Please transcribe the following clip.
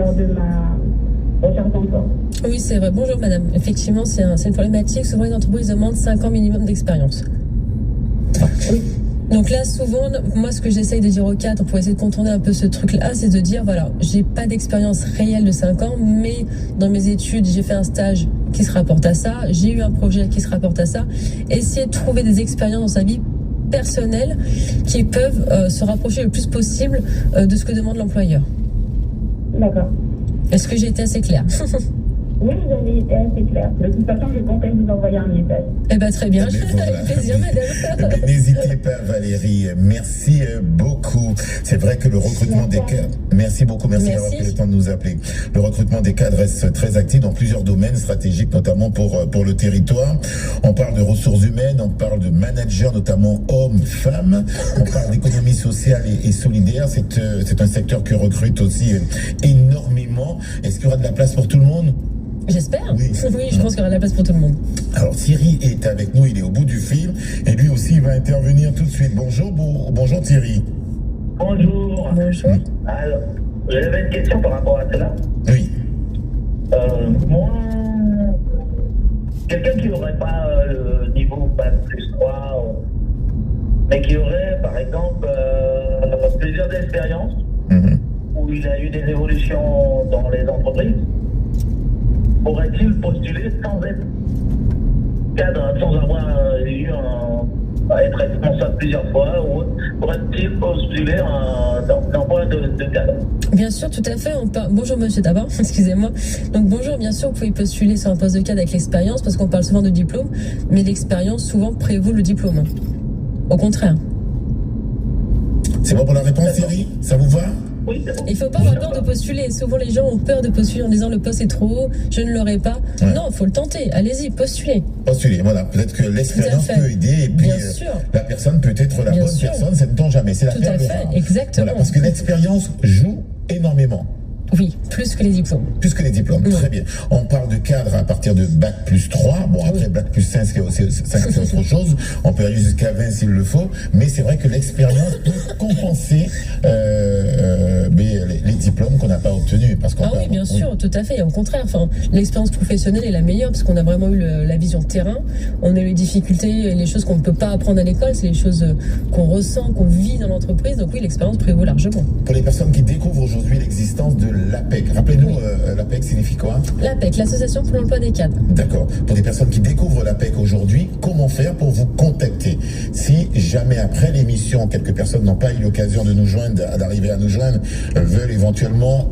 lors de ma recherche d'emploi. Oui, c'est vrai. Bonjour madame. Effectivement, c'est une problématique. Souvent, les entreprises demandent 5 ans minimum d'expérience. Oui. Donc là, souvent, moi, ce que j'essaye de dire aux cadres pour essayer de contourner un peu ce truc-là, c'est de dire, voilà, j'ai pas d'expérience réelle de 5 ans, mais dans mes études, j'ai fait un stage qui se rapporte à ça, j'ai eu un projet qui se rapporte à ça. Essayer de trouver des expériences dans sa vie personnelle qui peuvent se rapprocher le plus possible de ce que demande l'employeur. D'accord. Est-ce que j'ai été assez claire? Oui, vous avez été assez clair. De toute façon, je comptais vous envoyer un message. Eh bien, très bien. Eh bien, voilà. Avec plaisir, madame. N'hésitez pas, Valérie. Merci beaucoup. C'est vrai que le recrutement des cadres... Merci beaucoup. Merci d'avoir pris le temps de nous appeler. Le recrutement des cadres reste très actif dans plusieurs domaines stratégiques, notamment pour le territoire. On parle de ressources humaines, on parle de managers, notamment hommes, femmes. On parle d'économie sociale et solidaire. C'est un secteur qui recrute aussi énormément. Est-ce qu'il y aura de la place pour tout le monde? J'espère. Oui. Oui, je pense qu'il y aura de la place pour tout le monde. Alors Thierry est avec nous, il est au bout du fil et lui aussi il va intervenir tout de suite. Bonjour Thierry. Bonjour. Bonjour. Alors, j'avais une question par rapport à cela. Oui. Moi, quelqu'un qui n'aurait pas le niveau Bac plus 3, mais qui aurait par exemple plusieurs expériences, où il a eu des évolutions dans les entreprises, pourrait-il postuler sans être cadre, sans avoir eu à être responsable plusieurs fois, ou pourrait-il postuler un emploi de cadre? Bien sûr, tout à fait. Bonjour monsieur d'abord, excusez-moi. Donc bonjour, bien sûr, vous pouvez postuler sur un poste de cadre avec l'expérience, parce qu'on parle souvent de diplôme, mais l'expérience souvent prévaut le diplôme. Au contraire. C'est bon pour la réponse Thierry? Ça vous va? Oui, c'est bon. Il ne faut pas avoir peur de postuler. Souvent, les gens ont peur de postuler en disant le poste est trop haut, je ne l'aurai pas. Ouais. Non, il faut le tenter. Allez-y, postulez. Postulez, voilà. Peut-être que l'expérience peut aider et puis la personne peut être la bonne personne, ça ne tombe jamais. C'est la tout à fait, exactement. Voilà, parce que l'expérience joue énormément. Oui, plus que les diplômes. Plus que les diplômes, très bien. On parle de cadre à partir de Bac plus 3. Bon, après Bac plus 5, c'est autre chose. On peut aller jusqu'à 20 s'il le faut. Mais c'est vrai que l'expérience peut compenser les diplômes qu'on n'a pas obtenus. Oui, bien sûr, tout à fait. Et au contraire, l'expérience professionnelle est la meilleure parce qu'on a vraiment eu la vision terrain. On a eu les difficultés et les choses qu'on ne peut pas apprendre à l'école. C'est les choses qu'on ressent, qu'on vit dans l'entreprise. Donc oui, l'expérience prévaut largement. Pour les personnes qui découvrent aujourd'hui l'existence de l'APEC. Rappelez-nous, l'APEC signifie quoi? L'APEC, l'Association pour l'emploi des cadres. D'accord. Pour les personnes qui découvrent l'APEC aujourd'hui, comment faire pour vous contacter? Si jamais après l'émission, quelques personnes n'ont pas eu l'occasion de nous joindre, d'arriver à nous joindre, veulent éventuellement